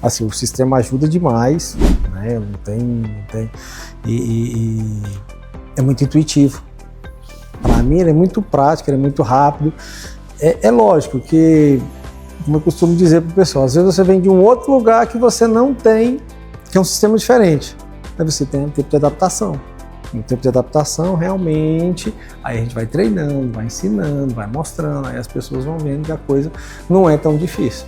Assim, o sistema ajuda demais, né? Não tem e é muito intuitivo. Para mim, ele é muito prático, ele é muito rápido. É lógico que, como eu costumo dizer para o pessoal, às vezes você vem de um outro lugar que você não tem, que é um sistema diferente. Aí você tem um tempo de adaptação. No tempo de adaptação, realmente, aí a gente vai treinando, vai ensinando, vai mostrando, aí as pessoas vão vendo que a coisa não é tão difícil,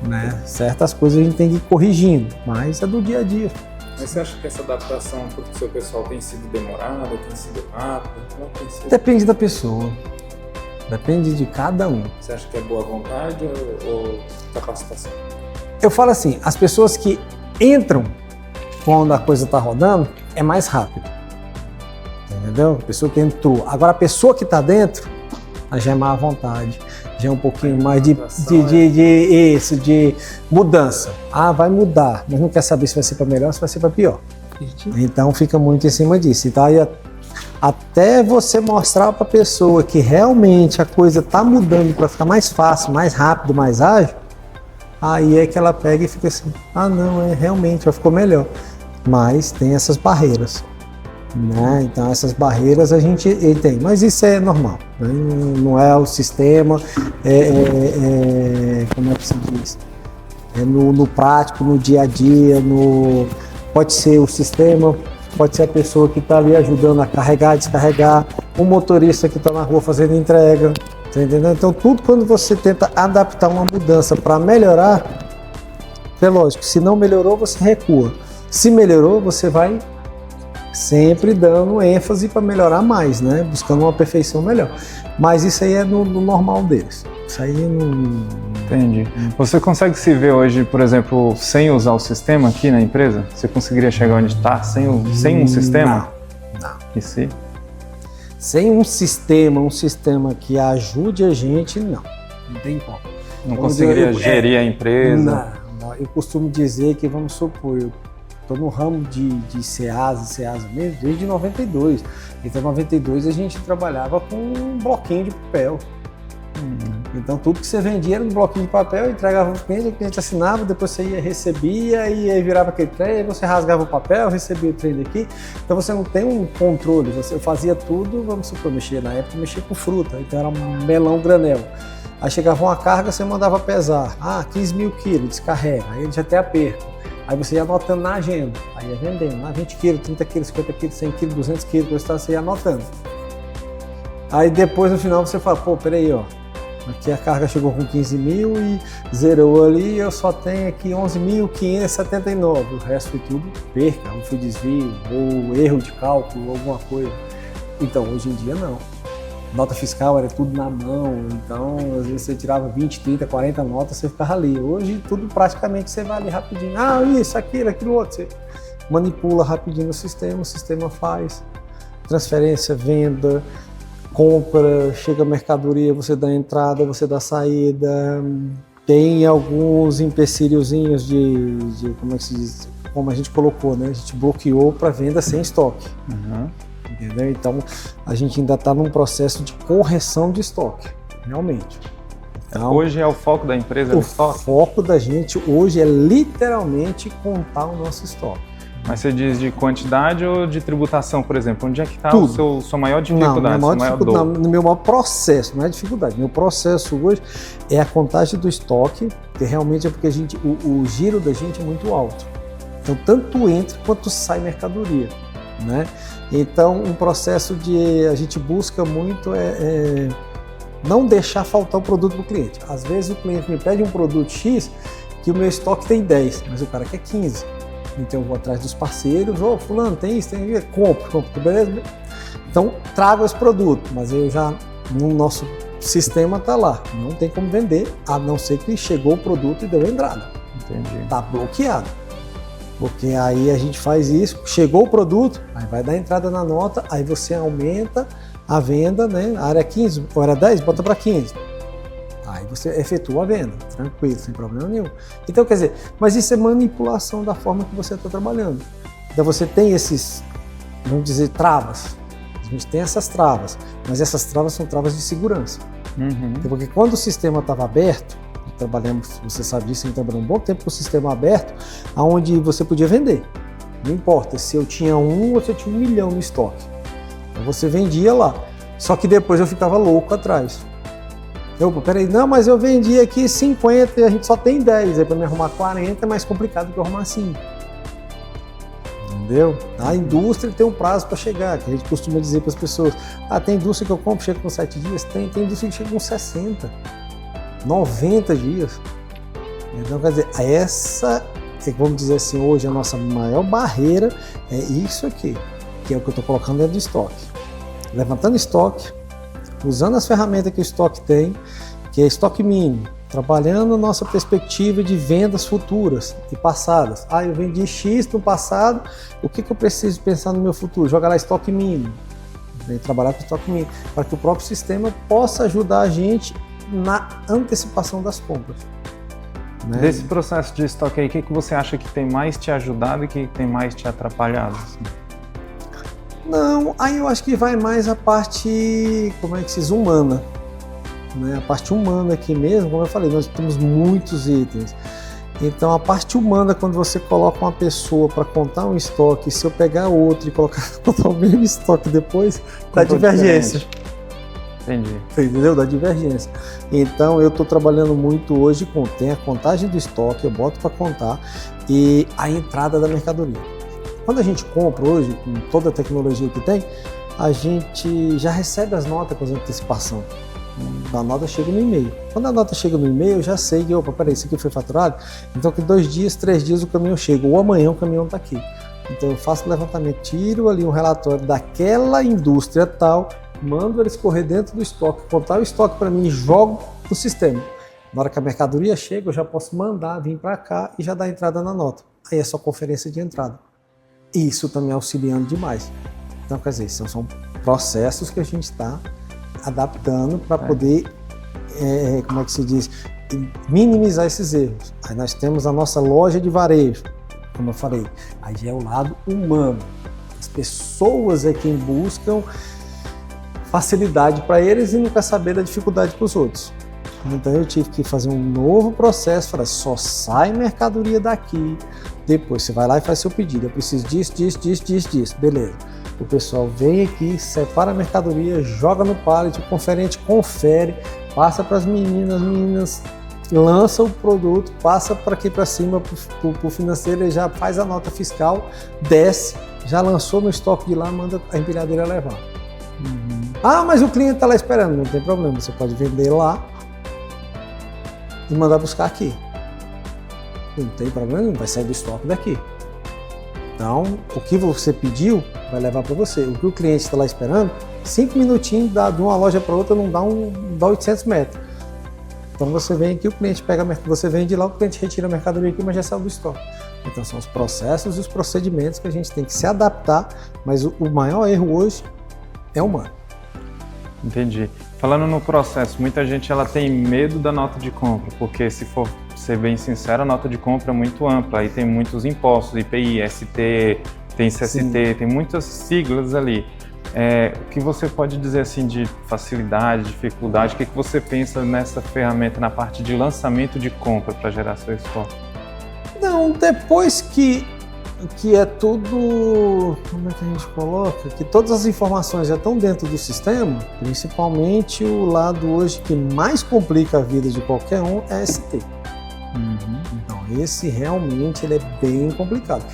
né? Certas coisas a gente tem que ir corrigindo, mas é do dia a dia. Mas você acha que essa adaptação para o seu pessoal tem sido demorada, tem sido rápida? Como tem sido? Depende da pessoa, depende de cada um. Você acha que é boa vontade ou capacitação? Eu falo assim, as pessoas que entram quando a coisa está rodando, é mais rápido. Entendeu? A pessoa que entrou. Agora, a pessoa que está dentro, já é má vontade, já é um pouquinho mais de mudança. Ah, vai mudar, mas não quer saber se vai ser para melhor ou se vai ser para pior. Então, fica muito em cima disso. Então, aí, até você mostrar para a pessoa que realmente a coisa está mudando para ficar mais fácil, mais rápido, mais ágil, aí é que ela pega e fica assim, não, realmente, já ficou melhor. Mas tem essas barreiras. Né? Então essas barreiras a gente tem, mas isso é normal, né? Não é o sistema, como é que se diz? É no prático, no dia a dia, pode ser o sistema, pode ser a pessoa que está ali ajudando a carregar, descarregar, o motorista que está na rua fazendo entrega, tá entendendo? Então tudo quando você tenta adaptar uma mudança para melhorar, é lógico, se não melhorou você recua, se melhorou você vai sempre dando ênfase para melhorar mais, né? Buscando uma perfeição melhor. Mas isso aí é no normal deles. Isso aí não... Entendi. Você consegue se ver hoje, por exemplo, sem usar o sistema aqui na empresa? Você conseguiria chegar onde está sem um sistema? Não. E se? Sem um sistema que ajude a gente, não. Não tem como. Não conseguiria gerir a empresa? Não. Eu costumo dizer que, vamos supor, eu estou no ramo de Ceasa mesmo desde 92. Então, em 92 a gente trabalhava com um bloquinho de papel. Então, tudo que você vendia era um bloquinho de papel, entregava para o cliente assinava, depois você recebia e aí virava aquele trem, aí você rasgava o papel, recebia o trem daqui. Então, você não tem um controle. Eu fazia tudo, vamos supor, na época mexia com fruta, então era um melão granel. Aí chegava uma carga, você mandava pesar. 15 mil quilos, descarrega, aí ele já tem aperto. Aí você ia anotando na agenda, aí ia vendendo, 20 quilos, 30 quilos, 50 quilos, 100 quilos, 200 quilos, você ia anotando. Aí depois no final você fala, peraí, aqui a carga chegou com 15 mil e zerou ali, eu só tenho aqui 11.579, o resto foi tudo perca, ou foi desvio, ou erro de cálculo, alguma coisa. Então hoje em dia não. Nota fiscal era tudo na mão, então às vezes você tirava 20, 30, 40 notas, você ficava ali. Hoje tudo praticamente você vai ali rapidinho, isso, aquilo outro. Você manipula rapidinho o sistema faz transferência, venda, compra, chega a mercadoria, você dá entrada, você dá saída. Tem alguns empecilhozinhos de como é que se diz, como a gente colocou, né? A gente bloqueou para venda sem estoque. Entendeu? Então, a gente ainda está num processo de correção de estoque, realmente. Então, hoje é o foco da empresa? O foco da gente hoje é literalmente contar o nosso estoque. Mas você diz de quantidade ou de tributação, por exemplo? Onde é que está sua maior Não, dificuldade? no meu maior processo, não é dificuldade. Meu processo hoje é a contagem do estoque, que realmente é porque o giro da gente é muito alto. Então, tanto entra quanto sai mercadoria, né? Então, um processo a gente busca muito não deixar faltar o produto para o cliente. Às vezes o cliente me pede um produto X que o meu estoque tem 10, mas o cara quer 15. Então eu vou atrás dos parceiros, fulano, tem isso, compro, beleza? Então trago esse produto, mas eu já, no nosso sistema está lá, não tem como vender, a não ser que chegou o produto e deu entrada. Entendi. Está bloqueado. Porque aí a gente faz isso, chegou o produto, aí vai dar entrada na nota, aí você aumenta a venda, né? A área 15, ou era 10, bota para 15. Aí você efetua a venda, tranquilo, sem problema nenhum. Então, quer dizer, mas isso é manipulação da forma que você está trabalhando. Então você tem esses, vamos dizer, travas. A gente tem essas travas, mas essas travas são travas de segurança. Porque quando o sistema estava aberto, trabalhamos, você sabe disso, a gente trabalhou um bom tempo com o sistema aberto, onde você podia vender. Não importa se eu tinha 1 ou se eu tinha 1 milhão no estoque. Então você vendia lá. Só que depois eu ficava louco atrás. Peraí, não, mas eu vendi aqui 50 e a gente só tem 10. Aí para me arrumar 40 é mais complicado que eu arrumar 5. Entendeu? A indústria tem um prazo para chegar, que a gente costuma dizer para as pessoas: tem indústria que eu compro, chega com 7 dias, tem indústria que chega com 60, 90 dias. Então, quer dizer, essa, vamos dizer assim, hoje a nossa maior barreira é isso aqui, que é o que eu estou colocando dentro do estoque. Levantando estoque, usando as ferramentas que o estoque tem, que é estoque mínimo, trabalhando a nossa perspectiva de vendas futuras e passadas. Eu vendi X no passado, o que eu preciso pensar no meu futuro? Jogar lá estoque mínimo. Trabalhar com estoque mínimo, para que o próprio sistema possa ajudar a gente na antecipação das compras. Né? Desse processo de estoque aí, o que você acha que tem mais te ajudado e que tem mais te atrapalhado? Assim? Não, aí eu acho que vai mais a parte, como é que se diz, humana. Né? A parte humana aqui mesmo, como eu falei, nós temos muitos itens. Então a parte humana, quando você coloca uma pessoa para contar um estoque, se eu pegar outro e contar o mesmo estoque depois, dá divergência. Entendi. Entendeu? Da divergência. Então eu estou trabalhando muito hoje tem a contagem do estoque, eu boto para contar, e a entrada da mercadoria. Quando a gente compra hoje, com toda a tecnologia que tem, a gente já recebe as notas com antecipação. A nota chega no e-mail. Quando a nota chega no e-mail, eu já sei que, peraí, isso aqui foi faturado, então que 2 dias, 3 dias o caminhão chega, ou amanhã o caminhão está aqui. Então eu faço o levantamento, tiro ali um relatório daquela indústria tal, mando eles correr dentro do estoque, contar o estoque para mim e jogo no sistema. Na hora que a mercadoria chega, eu já posso mandar, vir para cá e já dar entrada na nota. Aí é só conferência de entrada. Isso também auxiliando demais. Então, quer dizer, são processos que a gente está adaptando para poder, como é que se diz, minimizar esses erros. Aí nós temos a nossa loja de varejo, como eu falei, aí já é o lado humano. As pessoas é quem buscam facilidade para eles e não quer saber da dificuldade para os outros. Então eu tive que fazer um novo processo, falar, só sai mercadoria daqui, depois você vai lá e faz seu pedido, eu preciso disso, beleza. O pessoal vem aqui, separa a mercadoria, joga no pallet, o conferente confere, passa para as meninas lança o produto, passa para aqui para cima para o financeiro, ele já faz a nota fiscal, desce, já lançou no estoque de lá, manda a empilhadeira levar. Mas o cliente está lá esperando, não tem problema, você pode vender lá e mandar buscar aqui. Não tem problema, vai sair do estoque daqui. Então, o que você pediu vai levar para você. O que o cliente está lá esperando, 5 minutinhos de uma loja para outra não dá 800 metros. Então você vem aqui, o cliente pega, você vende lá, o cliente retira a mercadoria aqui, mas já saiu do estoque. Então são os processos e os procedimentos que a gente tem que se adaptar, mas o maior erro hoje é humano. Entendi. Falando no processo, muita gente ela tem medo da nota de compra, porque se for ser bem sincero, a nota de compra é muito ampla, aí tem muitos impostos, IPI, ST, tem CST, Sim. Tem muitas siglas ali. O que você pode dizer assim de facilidade, dificuldade, o que você pensa nessa ferramenta na parte de lançamento de compra para gerar seu estoque? Não, depois que é tudo, como é que a gente coloca? Que todas as informações já estão dentro do sistema, principalmente o lado hoje que mais complica a vida de qualquer um é ST. Então esse realmente ele é bem complicado.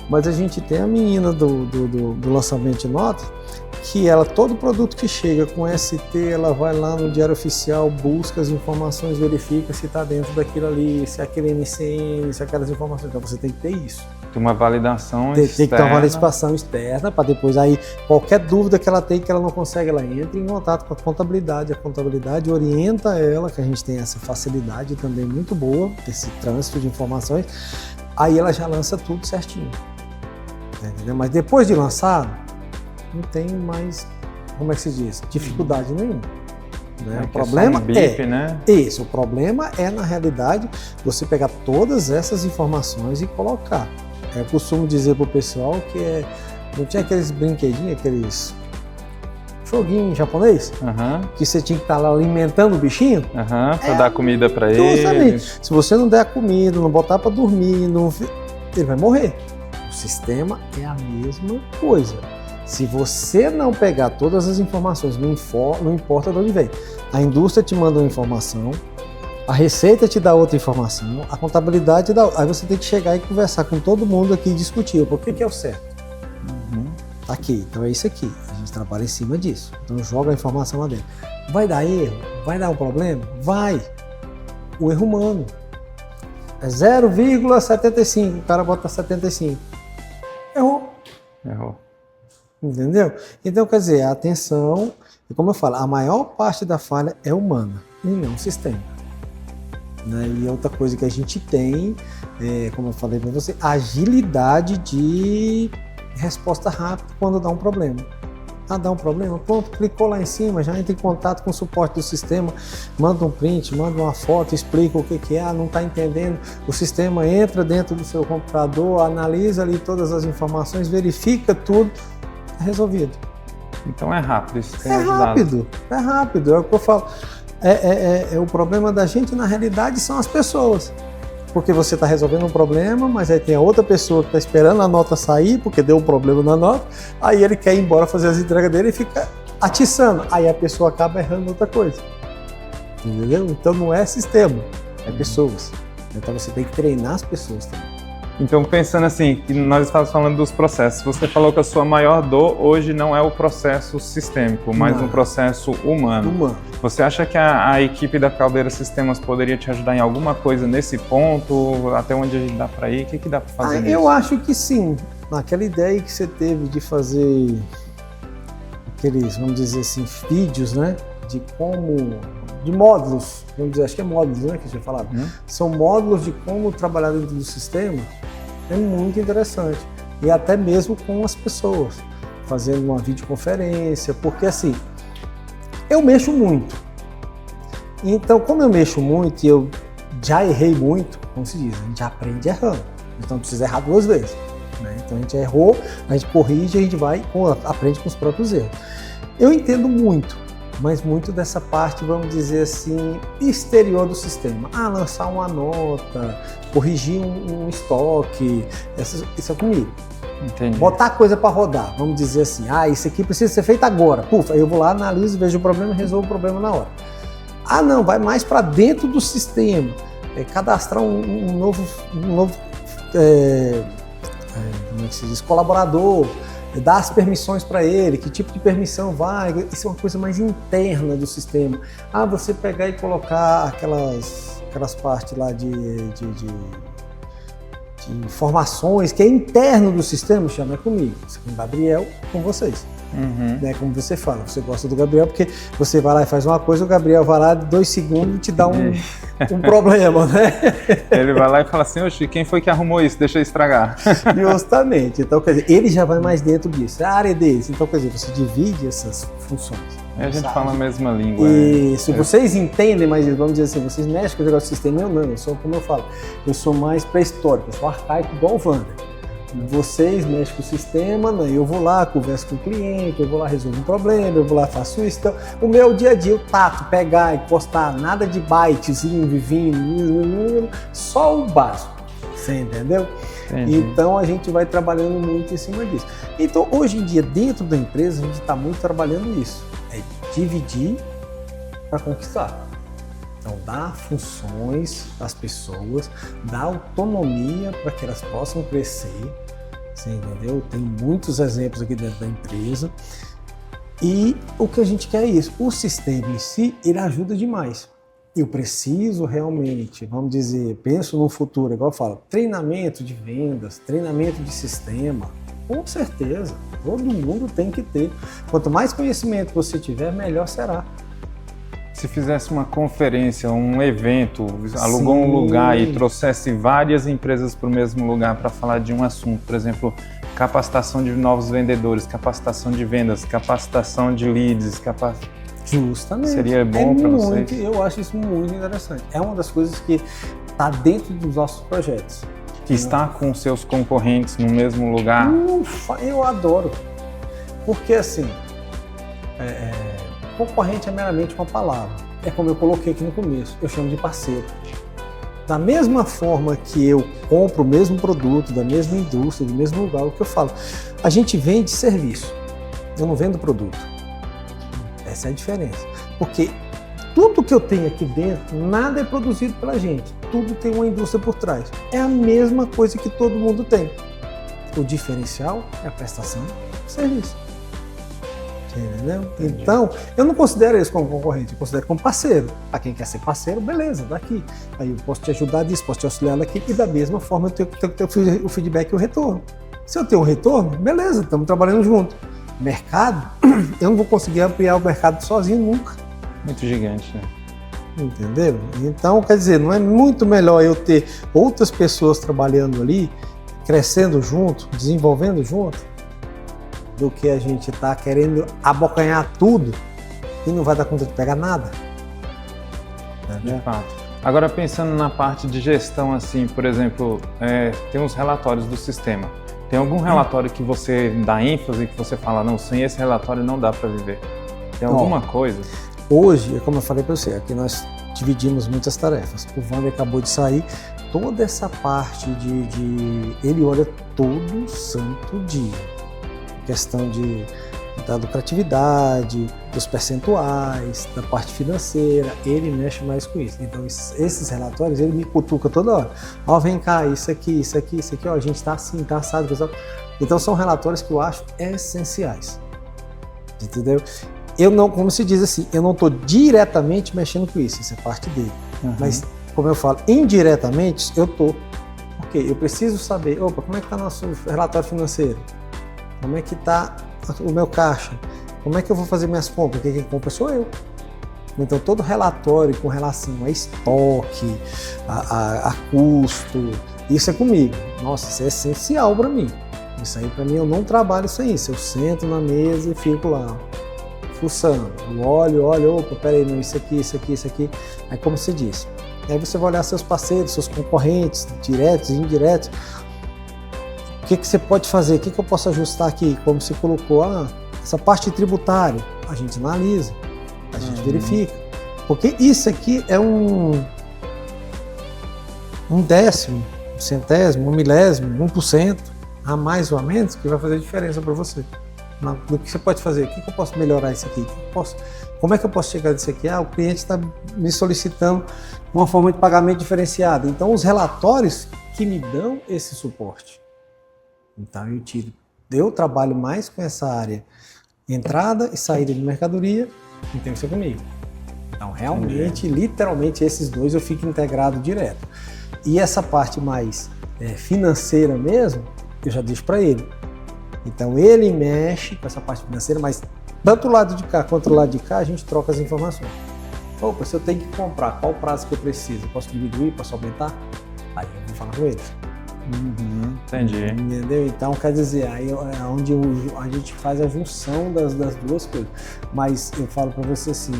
Mas a gente tem a menina do lançamento de nota, que todo produto que chega com ST, ela vai lá no Diário Oficial, busca as informações, verifica se está dentro daquilo ali, se é aquele MCN, se é aquelas informações. Então você tem que ter isso. Tem uma validação externa. Tem que ter uma validação externa, para depois aí, qualquer dúvida que ela tem, que ela não consegue, ela entra em contato com a contabilidade orienta ela, que a gente tem essa facilidade também muito boa, esse trânsito de informações, aí ela já lança tudo certinho. Entendeu? Mas depois de lançado, não tem mais, como é que se diz, dificuldade nenhuma. Né? O problema né? Isso, o problema é, na realidade, você pegar todas essas informações e colocar. Eu costumo dizer para o pessoal que não tinha aqueles brinquedinhos, aqueles joguinho japonês, que você tinha que estar lá alimentando o bichinho. Para dar comida para ele. Justamente. Se você não der a comida, não botar para dormir, ele vai morrer. O sistema é a mesma coisa. Se você não pegar todas as informações, não importa de onde vem. A indústria te manda uma informação, a Receita te dá outra informação, a contabilidade te dá outra. Aí você tem que chegar e conversar com todo mundo aqui e discutir por que é o certo. Tá aqui, então é isso aqui. A gente trabalha em cima disso. Então joga a informação lá dentro. Vai dar erro? Vai dar um problema? Vai. O erro humano. É 0,75, o cara bota 75. Errou. Entendeu? Então, quer dizer, a atenção, e como eu falo, a maior parte da falha é humana e não sistema. Né? E outra coisa que a gente tem, como eu falei para você, agilidade de resposta rápida quando dá um problema. Dá um problema, pronto, clicou lá em cima, já entra em contato com o suporte do sistema, manda um print, manda uma foto, explica o que é, não está entendendo, o sistema entra dentro do seu computador, analisa ali todas as informações, verifica tudo, é resolvido. Então é rápido, isso tem ajudado. É rápido, é o que eu falo. O problema da gente, na realidade, são as pessoas. Porque você está resolvendo um problema, mas aí tem a outra pessoa que está esperando a nota sair, porque deu um problema na nota, aí ele quer ir embora fazer as entregas dele e fica atiçando. Aí a pessoa acaba errando outra coisa. Entendeu? Então não é sistema, é pessoas. Então você tem que treinar as pessoas também. Então, pensando assim, que nós estávamos falando dos processos, você falou que a sua maior dor hoje não é o processo sistêmico, mas um processo humano. Você acha que a equipe da Caldeira Sistemas poderia te ajudar em alguma coisa nesse ponto? Até onde a gente dá para ir? O que dá para fazer nisso? Eu acho que sim. Naquela ideia que você teve de fazer aqueles, vamos dizer assim, vídeos, né? De módulos, vamos dizer, acho que é módulos, né, que a gente falava. São módulos de como trabalhar dentro do sistema, é muito interessante. E até mesmo com as pessoas, fazendo uma videoconferência, porque assim, eu mexo muito. Então, como eu mexo muito e eu já errei muito, como se diz, a gente aprende errando. Então, não precisa errar 2 vezes. Né? Então, a gente errou, a gente corrige, a gente aprende com os próprios erros. Eu entendo muito. Mas muito dessa parte, vamos dizer assim, exterior do sistema. Lançar uma nota, corrigir um estoque, isso é comigo. Entendi. Botar coisa para rodar, vamos dizer assim, isso aqui precisa ser feito agora. Aí eu vou lá, analiso, vejo o problema e resolvo o problema na hora. Não, vai mais para dentro do sistema. Cadastrar um novo como é que se diz, colaborador, dar as permissões para ele, que tipo de permissão vai, isso é uma coisa mais interna do sistema. Você pegar e colocar aquelas partes lá de informações que é interno do sistema, chama comigo, com o Gabriel, com vocês. Né? Como você fala, você gosta do Gabriel porque você vai lá e faz uma coisa, o Gabriel vai lá 2 segundos e te dá um problema, né? Ele vai lá e fala assim, oxe, quem foi que arrumou isso? Deixa eu estragar. Justamente. Então, quer dizer, ele já vai mais dentro disso, é a área deles. Então, quer dizer, você divide essas funções. A gente fala a mesma língua. E se vocês entendem, mas vamos dizer assim, vocês mexem com o negócio do sistema, eu sou, como eu falo, eu sou mais pré-histórico, eu sou arcaico igual o Wander. Vocês mexem com o sistema, né? Eu vou lá, converso com o cliente, eu vou lá, resolvo um problema, eu vou lá, faço isso. Então, o meu dia a dia, o tato, pegar e postar, nada de bytezinho, vivinho, só o básico. Você entendeu? Entendi. Então, a gente vai trabalhando muito em cima disso. Então, hoje em dia, dentro da empresa, a gente está muito trabalhando isso. É dividir para conquistar. Então, dar funções às pessoas, dar autonomia para que elas possam crescer, você entendeu? Tem muitos exemplos aqui dentro da empresa e o que a gente quer é isso. O sistema em si, ele ajuda demais. Eu preciso realmente, vamos dizer, penso no futuro, igual eu falo, treinamento de vendas, treinamento de sistema, com certeza, todo mundo tem que ter. Quanto mais conhecimento você tiver, melhor será. Se fizesse uma conferência, um evento, alugou um lugar e trouxesse várias empresas para o mesmo lugar para falar de um assunto, por exemplo, capacitação de novos vendedores, capacitação de vendas, capacitação de leads, Justamente. Seria bom para vocês? Eu acho isso muito interessante. É uma das coisas que está dentro dos nossos projetos. Estar com seus concorrentes no mesmo lugar? Eu adoro. Porque assim, Concorrente é meramente uma palavra. É como eu coloquei aqui no começo, eu chamo de parceiro. Da mesma forma que eu compro o mesmo produto, da mesma indústria, do mesmo lugar, o que eu falo, a gente vende serviço, eu não vendo produto. Essa é a diferença. Porque tudo que eu tenho aqui dentro, nada é produzido pela gente, tudo tem uma indústria por trás. É a mesma coisa que todo mundo tem. O diferencial é a prestação de serviço. Entendeu? Então, eu não considero eles como concorrente, eu considero como parceiro. Para quem quer ser parceiro, beleza, daqui. Aí eu posso te ajudar disso, posso te auxiliar daqui, e da mesma forma eu tenho que ter o feedback e o retorno. Se eu tenho um retorno, beleza, estamos trabalhando junto. Mercado, eu não vou conseguir ampliar o mercado sozinho nunca. Muito gigante, né? Entendeu? Então, quer dizer, não é muito melhor eu ter outras pessoas trabalhando ali, crescendo junto, desenvolvendo junto, do que a gente tá querendo abocanhar tudo e não vai dar conta de pegar nada. De fato. Agora, pensando na parte de gestão, assim, por exemplo, tem uns relatórios do sistema. Tem algum relatório que você dá ênfase, que você fala, não, sem esse relatório não dá para viver? Tem alguma coisa? Hoje, como eu falei para você, aqui nós dividimos muitas tarefas. O Wander acabou de sair, toda essa parte ele olha todo santo dia. Questão da lucratividade, dos percentuais, da parte financeira, ele mexe mais com isso. Então, esses relatórios, ele me cutuca toda hora. Ó, vem cá, isso aqui, ó, a gente tá assim, tá assado, pessoal. Então, são relatórios que eu acho essenciais. Entendeu? Eu não, como se diz assim, eu não estou diretamente mexendo com isso é parte dele. Uhum. Mas, como eu falo, indiretamente, eu estou. Porque eu preciso saber, como é que está nosso relatório financeiro? Como é que está o meu caixa? Como é que eu vou fazer minhas compras? Porque quem compra sou eu. Então, todo relatório com relação a estoque, a custo, isso é comigo. Nossa, isso é essencial para mim. Isso aí, para mim, eu não trabalho sem isso. Eu sento na mesa e fico lá, fuçando. Eu olho, peraí, não, isso aqui. Aí, como você disse, aí você vai olhar seus parceiros, seus concorrentes, diretos e indiretos. O que você pode fazer? O que eu posso ajustar aqui? Como você colocou, essa parte tributária, a gente analisa, a gente verifica. Porque isso aqui é um décimo, um centésimo, um milésimo, 1%, a mais ou a menos, que vai fazer diferença para você. No que você pode fazer? O que eu posso melhorar isso aqui? Como é que eu posso chegar nisso aqui? O cliente está me solicitando uma forma de pagamento diferenciada. Então, os relatórios que me dão esse suporte. Então, eu trabalho mais com essa área, entrada e saída de mercadoria, e tem que ser comigo. Então, realmente, literalmente, esses dois eu fico integrado direto. E essa parte mais financeira mesmo, eu já deixo para ele. Então, ele mexe com essa parte financeira, mas tanto o lado de cá quanto o lado de cá, a gente troca as informações. Se eu tenho que comprar, qual o prazo que eu preciso? Eu posso diminuir, posso aumentar? Aí eu vou falar com ele. Entendi. Entendeu? Então, quer dizer, aí é onde a gente faz a junção das duas coisas. Mas eu falo para você assim,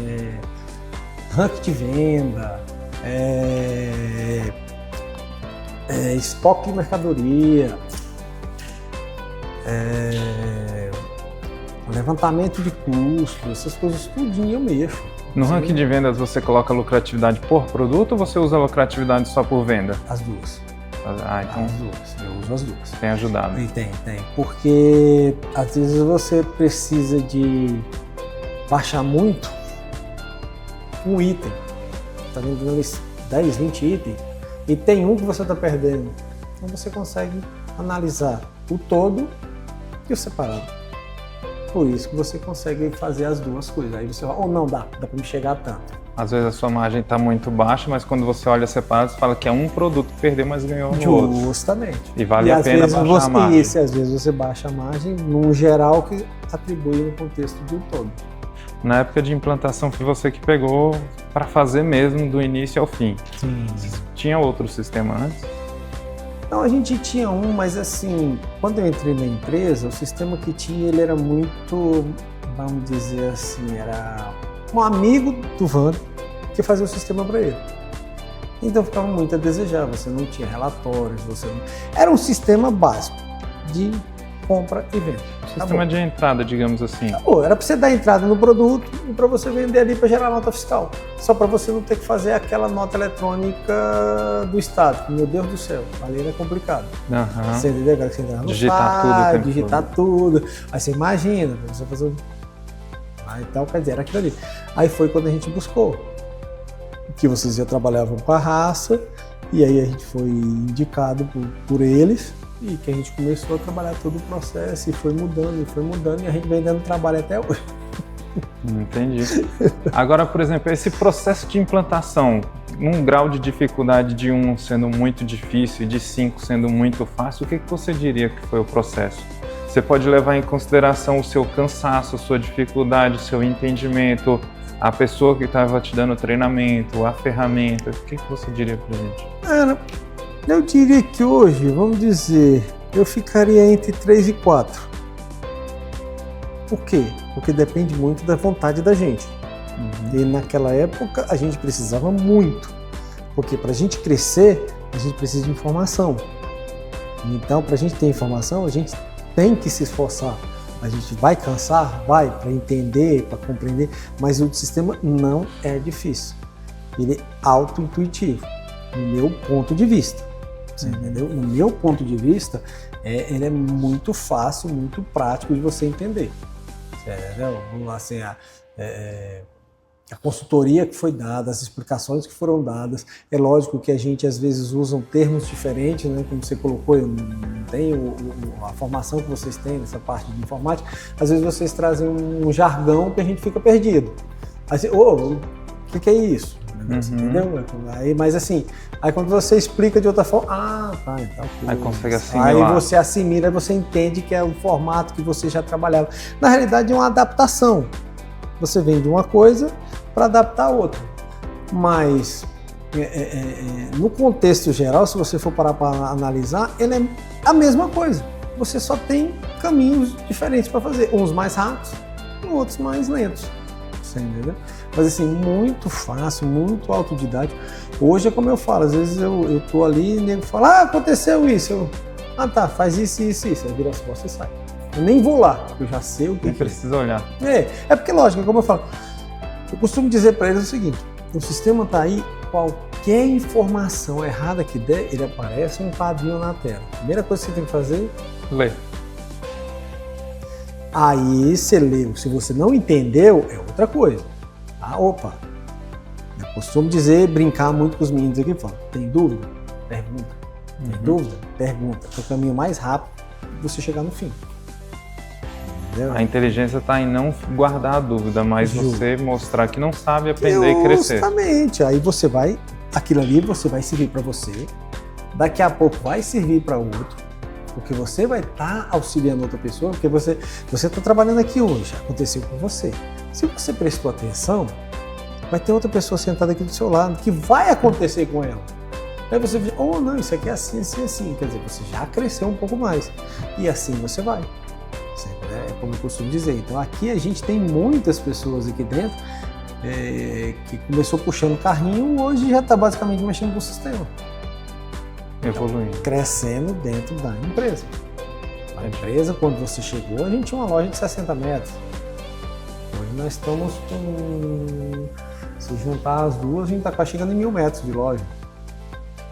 ranking de venda, estoque de mercadoria, levantamento de custos, essas coisas tudinho eu mexo. No ranking de vendas você coloca lucratividade por produto ou você usa lucratividade só por venda? As duas. Então as duas, eu uso as duas. Tem ajudado. Tem. Porque às vezes você precisa de baixar muito um item. Tá vendendo 10, 20 itens e tem um que você está perdendo. Então você consegue analisar o todo e o separado. Por isso que você consegue fazer as duas coisas. Aí você fala, não dá para me chegar a tanto. Às vezes a sua margem está muito baixa, mas quando você olha separado, você fala que é um produto que perdeu, mas ganhou no outro. Justamente. E vale a pena baixar a margem. Isso, às vezes você baixa a margem, no geral, que atribui no contexto de um todo. Na época de implantação, foi você que pegou para fazer mesmo, do início ao fim. Sim. Tinha outro sistema antes? Não, a gente tinha um, mas assim, quando eu entrei na empresa, o sistema que tinha, ele era muito, vamos dizer assim, era um amigo do Wander que fazia o sistema para ele. Então ficava muito a desejar, você não tinha relatórios, era um sistema básico de compra e venda. Sistema de entrada, digamos assim. Acabou. Era para você dar entrada no produto e para você vender ali para gerar nota fiscal. Só para você não ter que fazer aquela nota eletrônica do Estado. Meu Deus do céu, ali era complicado. Você entendeu? Agora que você entrar no site, digitar tudo. Aí você imagina, você fazer aí tal, quer dizer, era aquilo ali. Aí foi quando a gente buscou que vocês já trabalhavam com a raça e aí a gente foi indicado por eles. E que a gente começou a trabalhar todo o processo e foi mudando e a gente vem dando trabalho até hoje. Entendi. Agora, por exemplo, esse processo de implantação, um grau de dificuldade de 1 sendo muito difícil e de 5 sendo muito fácil, o que você diria que foi o processo? Você pode levar em consideração o seu cansaço, a sua dificuldade, o seu entendimento, a pessoa que estava te dando treinamento, a ferramenta, o que você diria pra gente? Eu diria que hoje, vamos dizer, eu ficaria entre 3 e 4. Por quê? Porque depende muito da vontade da gente. E naquela época a gente precisava muito. Porque para a gente crescer, a gente precisa de informação. Então, para a gente ter informação, a gente tem que se esforçar. A gente vai cansar? Vai, para entender, para compreender, mas o sistema não é difícil. Ele é auto-intuitivo, no meu ponto de vista. Você entendeu? No meu ponto de vista, ele é muito fácil, muito prático de você entender. Entendeu? Vamos lá, assim, a consultoria que foi dada, as explicações que foram dadas. É lógico que a gente às vezes usa termos diferentes, né? Como você colocou, eu não tenho a formação que vocês têm nessa parte de informática. Às vezes vocês trazem um jargão que a gente fica perdido. Assim, o que é isso? Entendeu? Mas assim, aí quando você explica de outra forma, tá, então. Aí consegue assimilar. Aí você assimila, você entende que é o formato que você já trabalhava. Na realidade é uma adaptação. Você vem de uma coisa para adaptar a outra. Mas no contexto geral, se você for parar para analisar, ele é a mesma coisa. Você só tem caminhos diferentes para fazer, uns mais rápidos e outros mais lentos. Você entendeu? Mas assim, muito fácil, muito autodidático. Hoje é como eu falo, às vezes eu tô ali e o nego fala, aconteceu isso. Tá, faz isso. Aí vira as costas e sai. Eu nem vou lá, eu já sei o que nem precisa olhar. É porque, lógico, como eu falo, eu costumo dizer para eles o seguinte, o sistema tá aí, qualquer informação errada que der, ele aparece um quadrinho na tela. A primeira coisa que você tem que fazer... Ler. Aí você leu, se você não entendeu, é outra coisa. Opa, eu costumo brincar muito com os meninos aqui, falo, tem dúvida? Pergunta. Tem dúvida? Pergunta. É o caminho mais rápido de você chegar no fim. Entendeu? A inteligência está em não guardar a dúvida, mas você mostrar que não sabe, aprender e crescer. Justamente. Aí você vai, aquilo ali você vai servir para você, daqui a pouco vai servir para outro, porque você vai estar auxiliando outra pessoa, porque você está trabalhando aqui hoje, aconteceu com você. Se você prestou atenção, vai ter outra pessoa sentada aqui do seu lado, que vai acontecer com ela. Aí você diz, não, isso aqui é assim, assim. Quer dizer, você já cresceu um pouco mais. E assim você vai. É como eu costumo dizer. Então aqui a gente tem muitas pessoas aqui dentro que começou puxando carrinho, hoje já está basicamente mexendo com o sistema. Evoluindo. Crescendo dentro da empresa. A empresa, quando você chegou, a gente tinha uma loja de 60 metros. Hoje nós estamos com... Se juntar as duas, a gente está quase chegando em 1000 metros de loja.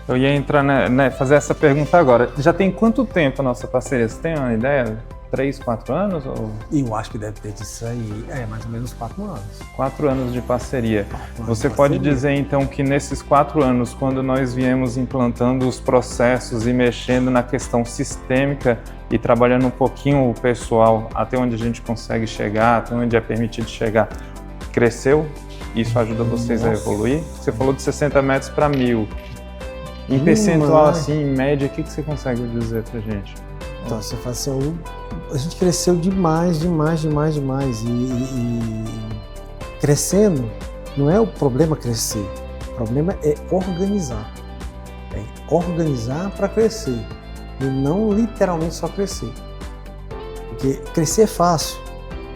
Eu ia entrar, fazer essa pergunta agora. Já tem quanto tempo a nossa parceria? Você tem uma ideia? 3, 4 anos? Ou... Eu acho que deve ter disso aí, mais ou menos 4 anos. 4 anos de parceria. Você pode dizer então que nesses 4 anos, quando nós viemos implantando os processos e mexendo na questão sistêmica e trabalhando um pouquinho o pessoal até onde a gente consegue chegar, até onde é permitido chegar, cresceu? Isso ajuda vocês a evoluir? Você falou de 60 metros para 1000. Em percentual, assim, em média, o que você consegue dizer pra gente? Então, você fala assim, a gente cresceu demais. E crescendo, não é o problema crescer, o problema é organizar. É organizar para crescer, e não literalmente só crescer. Porque crescer é fácil,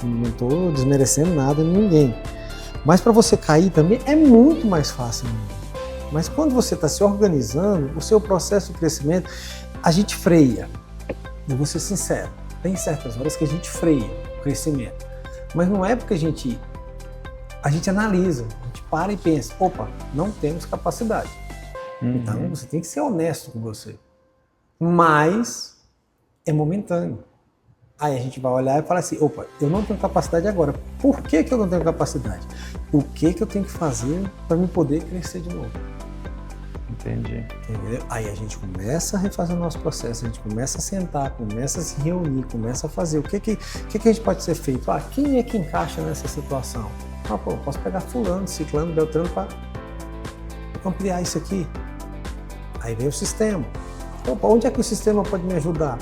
não estou desmerecendo nada de ninguém. Mas para você cair também é muito mais fácil. Mas quando você está se organizando, o seu processo de crescimento, a gente freia. Eu vou ser sincero, Tem certas horas que a gente freia o crescimento. Mas não é porque a gente analisa, a gente para e pensa, opa, não temos capacidade. Então você tem que ser honesto com você. Mas é momentâneo. Aí a gente vai olhar e falar assim, opa, eu não tenho capacidade agora. Por que eu não tenho capacidade? O que eu tenho que fazer para me poder crescer de novo? Entendi. Entendeu? Aí a gente começa a refazer o nosso processo, a gente começa a sentar, começa a se reunir, começa a fazer. O que a gente pode ser feito? Quem é que encaixa nessa situação? Eu posso pegar fulano, ciclano, beltrano para ampliar isso aqui. Aí vem o sistema. Opa, onde é que o sistema pode me ajudar?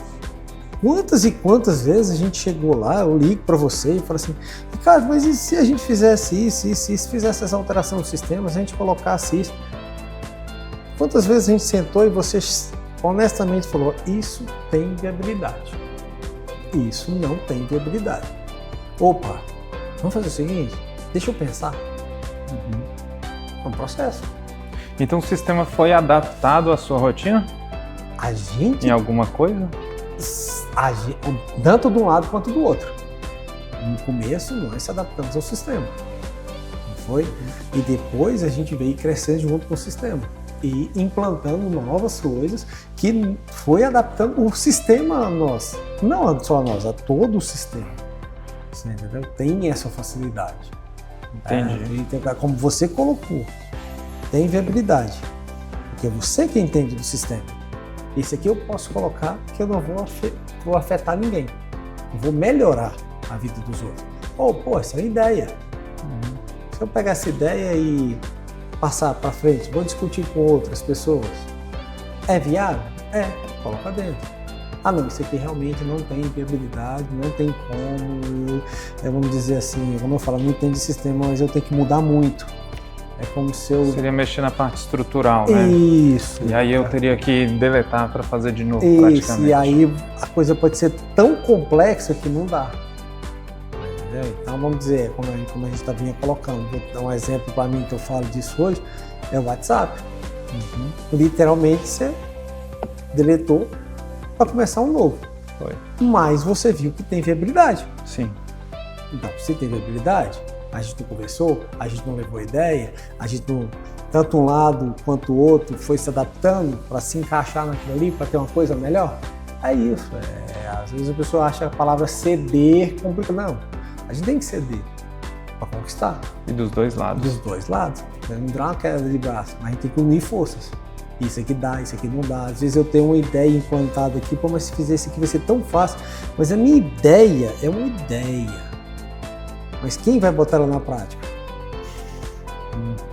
Quantas e quantas vezes a gente chegou lá, eu ligo para você e falo assim, Ricardo, mas e se a gente fizesse isso, fizesse essa alteração no sistema, se a gente colocasse isso? Quantas vezes a gente sentou e você honestamente falou, isso tem viabilidade, isso não tem viabilidade. Opa, vamos fazer o seguinte, deixa eu pensar. É um processo. Então o sistema foi adaptado à sua rotina? A gente... Em alguma coisa? Tanto de um lado quanto do outro. No começo, nós se adaptamos ao sistema. Não foi? E depois a gente veio crescendo junto com o sistema. E implantando novas coisas que foi adaptando o sistema a nós. Não só a nós, a todo o sistema. Você entendeu? Tem essa facilidade. Entendi. Como você colocou, tem viabilidade. Porque você que entende do sistema. Esse aqui eu posso colocar que eu não vou afetar ninguém. Eu vou melhorar a vida dos outros. Essa é uma ideia. Se eu pegar essa ideia e passar para frente, vou discutir com outras pessoas. É viável? Coloca dentro. Não, isso aqui realmente não tem viabilidade, não tem como, vamos dizer assim, como eu falo, não entendo de sistema, mas eu tenho que mudar muito. É como se eu... Seria mexer na parte estrutural, né? Isso. E aí eu teria que deletar para fazer de novo, isso, praticamente. E aí a coisa pode ser tão complexa que não dá. Entendeu? Então vamos dizer, como a gente vinha colocando, vou dar um exemplo para mim que eu falo disso hoje, é o WhatsApp. Literalmente você deletou para começar um novo. Foi. Mas você viu que tem viabilidade. Sim. Então, se tem viabilidade, a gente não conversou, a gente não levou ideia, a gente não, tanto um lado quanto o outro foi se adaptando para se encaixar naquilo ali, para ter uma coisa melhor. É isso. Às vezes a pessoa acha a palavra ceder complicada. Não, a gente tem que ceder para conquistar. E dos dois lados. Dos dois lados. Não dá uma queda de braço, mas a gente tem que unir forças. Isso aqui dá, isso aqui não dá. Às vezes eu tenho uma ideia implantada aqui, mas se fizer isso aqui vai ser tão fácil. Mas a minha ideia é uma ideia. Mas quem vai botar ela na prática?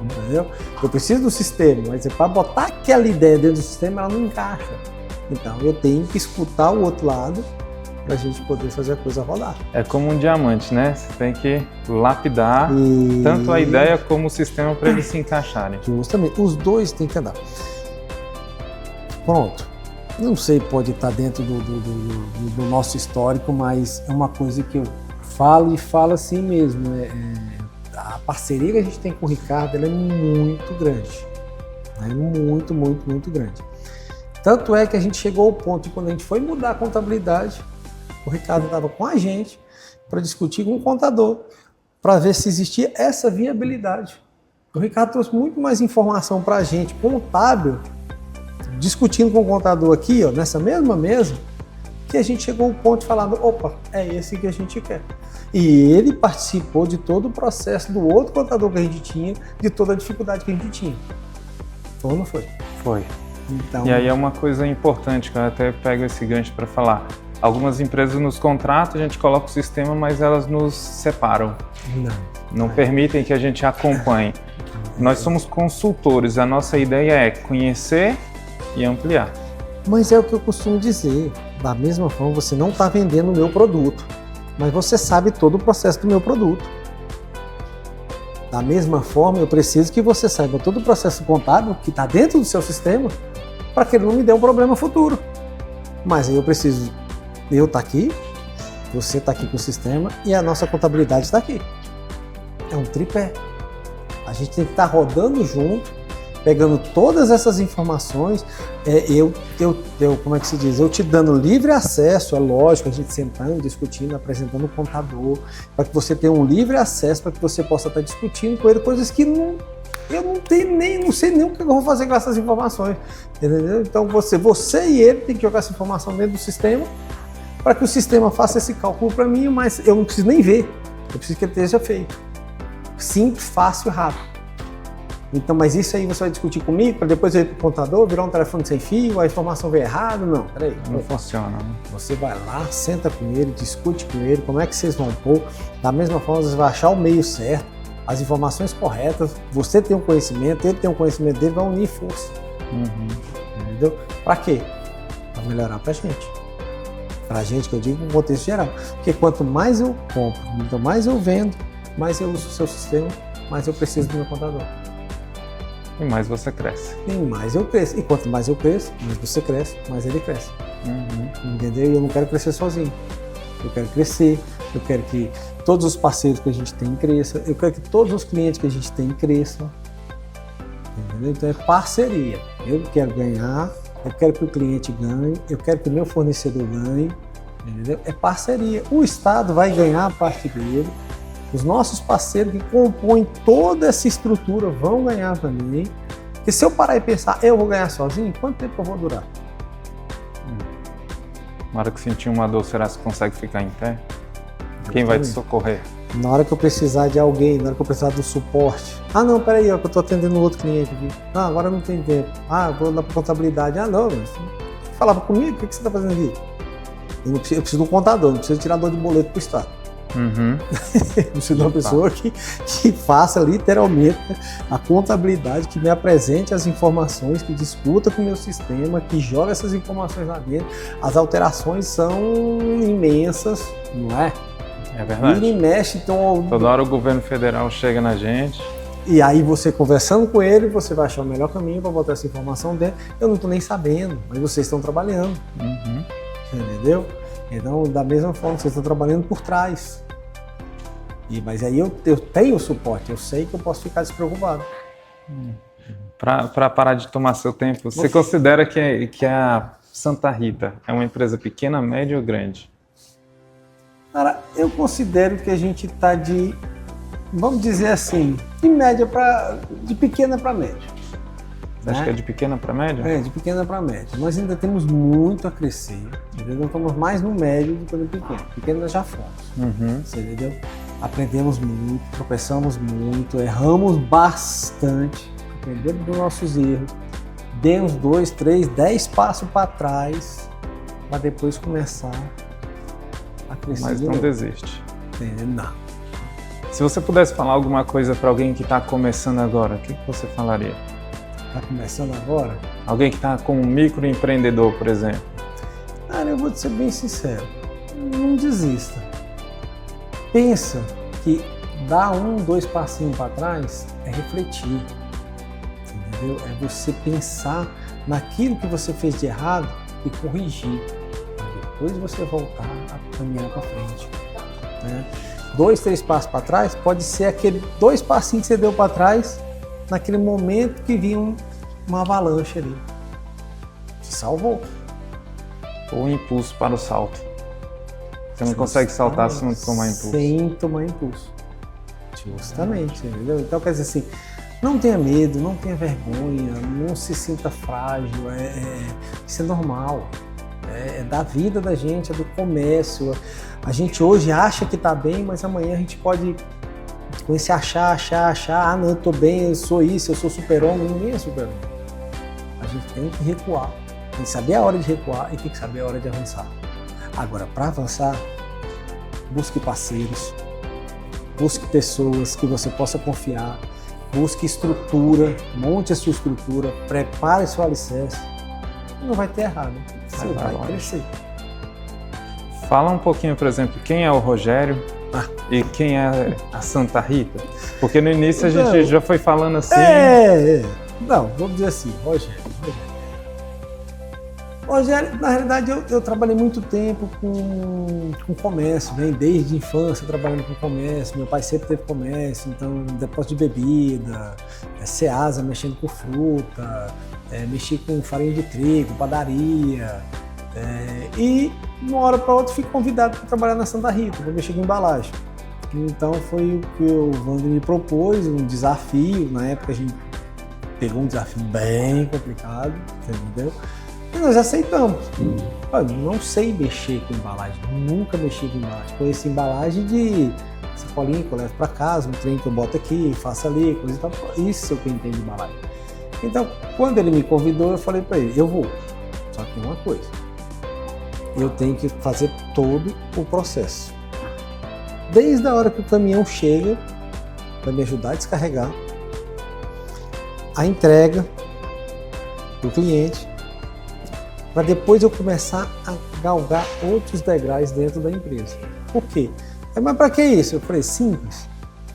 Entendeu? Eu preciso do sistema, mas para botar aquela ideia dentro do sistema, ela não encaixa. Então eu tenho que escutar o outro lado para a gente poder fazer a coisa rodar. É como um diamante, né? Você tem que lapidar tanto a ideia como o sistema para eles se encaixarem. Justamente, os dois têm que andar. Pronto. Não sei, pode estar dentro do nosso histórico, mas é uma coisa que eu falo assim mesmo. A parceria que a gente tem com o Ricardo, ela é muito grande. É muito, muito, muito grande. Tanto é que a gente chegou ao ponto de quando a gente foi mudar a contabilidade, o Ricardo estava com a gente para discutir com o contador, para ver se existia essa viabilidade. O Ricardo trouxe muito mais informação para a gente, contábil, discutindo com o contador aqui, ó, nessa mesma mesa, que a gente chegou ao ponto de falar, opa, é esse que a gente quer. E ele participou de todo o processo do outro contador que a gente tinha, de toda a dificuldade que a gente tinha. Ou não foi? Foi. Então... E aí é uma coisa importante, que eu até pego esse gancho para falar. Algumas empresas nos contratam, a gente coloca o sistema, mas elas nos separam. Não permitem que a gente acompanhe. Nós somos consultores, a nossa ideia é conhecer e ampliar. Mas é o que eu costumo dizer, da mesma forma você não está vendendo o meu produto, mas você sabe todo o processo do meu produto. Da mesma forma, eu preciso que você saiba todo o processo contábil que está dentro do seu sistema para que ele não me dê um problema futuro. Mas aí eu preciso, eu estar aqui, você está aqui com o sistema e a nossa contabilidade está aqui. É um tripé. A gente tem que estar rodando junto pegando todas essas informações, como é que se diz? Eu te dando livre acesso, é lógico, a gente sentando, discutindo, apresentando o contador, para que você tenha um livre acesso, para que você possa estar discutindo com ele coisas que eu não sei nem o que eu vou fazer com essas informações, entendeu? Então você e ele tem que jogar essa informação dentro do sistema, para que o sistema faça esse cálculo para mim, mas eu não preciso nem ver, eu preciso que ele esteja feito. Simples, fácil e rápido. Então, mas isso aí você vai discutir comigo, para depois eu ir para o contador, virar um telefone sem fio, a informação veio errada? Não, peraí. Não funciona, né? Você vai lá, senta com ele, discute com ele, como é que vocês vão pôr. Da mesma forma, você vai achar o meio certo, as informações corretas, você tem um conhecimento, ele tem um conhecimento dele, vai unir força. Entendeu? Para quê? Para melhorar para a gente. Para a gente, que eu digo no contexto geral. Porque quanto mais eu compro, quanto mais eu vendo, mais eu uso o seu sistema, mais eu preciso do meu contador. E mais você cresce. E mais eu cresço. E quanto mais eu cresço, mais você cresce, mais ele cresce. Entendeu? E eu não quero crescer sozinho. Eu quero crescer, eu quero que todos os parceiros que a gente tem cresçam, eu quero que todos os clientes que a gente tem cresçam. Entendeu? Então é parceria. Eu quero ganhar, eu quero que o cliente ganhe, eu quero que o meu fornecedor ganhe. Entendeu? É parceria. O Estado vai ganhar a parte dele. Os nossos parceiros que compõem toda essa estrutura vão ganhar também. Porque se eu parar e pensar, eu vou ganhar sozinho, quanto tempo eu vou durar? Na hora que sentir uma dor, será que você consegue ficar em pé? Quem vai te socorrer? Na hora que eu precisar de alguém, na hora que eu precisar do suporte. Ah, não, peraí, ó, que eu estou atendendo outro cliente aqui. Ah, agora não tem tempo. Ah, eu vou dar para contabilidade. Ah, não, mas falava comigo, o que você está fazendo aqui? Eu preciso de um contador, não preciso tirar dor de boleto para o Estado. Eu preciso de uma pessoa que faça literalmente a contabilidade, que me apresente as informações, que discuta com o meu sistema, que joga essas informações lá dentro. As alterações são imensas, não é? É verdade. Ele mexe, então... Toda hora o governo federal chega na gente. E aí você conversando com ele, você vai achar o melhor caminho para botar essa informação dentro. Eu não estou nem sabendo, mas vocês estão trabalhando. Entendeu? Então, da mesma forma, vocês estão trabalhando por trás. Mas aí eu tenho o suporte, eu sei que eu posso ficar despreocupado. Para parar de tomar seu tempo, você considera que a Santa Rita é uma empresa pequena, média ou grande? Cara, eu considero que a gente está vamos dizer assim, de média de pequena para média. Você acha que é de pequena para média? É, de pequena para média. Nós ainda temos muito a crescer, entendeu? Nós estamos mais no médio do que no pequeno. Pequeno nós já fomos, você entendeu? Aprendemos muito, tropeçamos muito, erramos bastante, aprendemos dos nossos erros, demos 2, 3, 10 passos para trás, para depois começar a crescer. Mas não desiste. Entendeu? Não. Se você pudesse falar alguma coisa para alguém que está começando agora, o que você falaria? Está começando agora? Alguém que está como um microempreendedor, por exemplo. Cara, eu vou te ser bem sincero, não desista. Pensa que dar 1, 2 passinhos para trás é refletir, entendeu? É você pensar naquilo que você fez de errado e corrigir, para depois você voltar a caminhar para frente, né? 2, 3 passos para trás pode ser aquele 2 passinhos que você deu para trás naquele momento que vinha uma avalanche ali, te salvou. Ou impulso para o salto. Você não consegue saltar se não tomar impulso. Sem tomar impulso. Justamente, entendeu? Então, quer dizer assim, não tenha medo, não tenha vergonha, não se sinta frágil, isso é normal. É da vida da gente, é do comércio. A gente hoje acha que está bem, mas amanhã a gente pode, com esse achar, ah, não, eu estou bem, eu sou isso, eu sou super-homem. Ninguém é super-homem. A gente tem que recuar, tem que saber a hora de recuar e tem que saber a hora de avançar. Agora, para avançar, busque parceiros, busque pessoas que você possa confiar, busque estrutura, monte a sua estrutura, prepare seu alicerce. Não vai ter errado, você vai crescer. Fala um pouquinho, por exemplo, quem é o Rogério e quem é a Santa Rita? Porque no início a gente já foi falando assim... Não, vamos dizer assim, Rogério. Rogério, na realidade eu trabalhei muito tempo com comércio, né? Desde a infância trabalhando com comércio, meu pai sempre teve comércio, então depósito de bebida, Ceasa mexendo com fruta, mexi com farinha de trigo, padaria, e de uma hora para outra fui convidado para trabalhar na Santa Rita, para mexer com embalagem. Então foi o que o Wander me propôs, um desafio, na época a gente pegou um desafio bem complicado, entendeu? E nós aceitamos. Eu não sei mexer com embalagem, nunca mexi com embalagem. Conheço embalagem de sacolinha que eu levo para casa, um trem que eu boto aqui, faço ali, coisa e tal. Isso é o que eu entendo de embalagem. Então, quando ele me convidou, eu falei para ele, eu vou. Só que tem uma coisa, eu tenho que fazer todo o processo. Desde a hora que o caminhão chega, para me ajudar a descarregar, a entrega do cliente, para depois eu começar a galgar outros degraus dentro da empresa. Por quê? Mas para que isso? Eu falei, simples,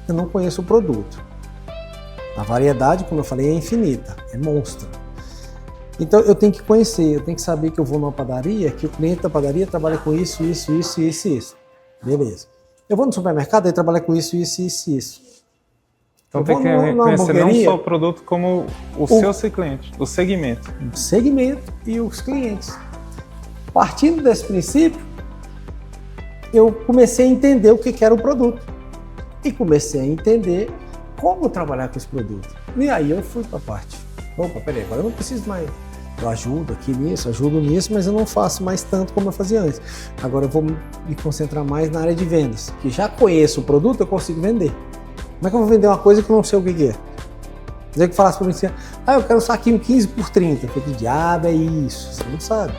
eu não conheço o produto. A variedade, como eu falei, é infinita, é monstro. Então eu tenho que conhecer, eu tenho que saber que eu vou numa padaria, que o cliente da padaria trabalha com isso. Beleza. Eu vou no supermercado e trabalha com isso. Então tem que conhecer não só o produto, como o seu cliente, o segmento. O segmento e os clientes. Partindo desse princípio, eu comecei a entender o que era o produto. E comecei a entender como trabalhar com esse produto. E aí eu fui para a parte. Opa, peraí, agora eu não preciso mais. Eu ajudo aqui nisso, ajudo nisso, mas eu não faço mais tanto como eu fazia antes. Agora eu vou me concentrar mais na área de vendas, que já conheço o produto, eu consigo vender. Como é que eu vou vender uma coisa que eu não sei o que é? Dizer que falasse para mim assim, eu quero um saquinho 15 por 30. Eu falei, que diabo é isso? Você não sabe.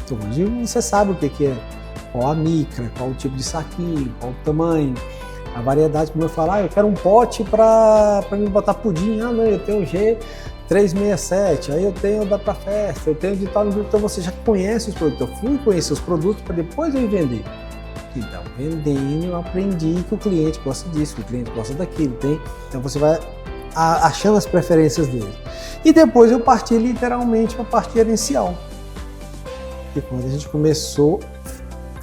Então, hoje você sabe o que é. Qual a micra, qual o tipo de saquinho, qual o tamanho, a variedade. Como eu falo, eu quero um pote para me botar pudim. Não, eu tenho o G367, aí eu tenho da pra festa, eu tenho de tal. Então você já conhece os produtos. Eu fui conhecer os produtos para depois eu ir vender. Então, vendendo, eu aprendi que o cliente gosta disso, que o cliente gosta daquilo, tem. Então você vai achando as preferências dele. E depois eu parti literalmente para a parte gerencial. E quando a gente começou,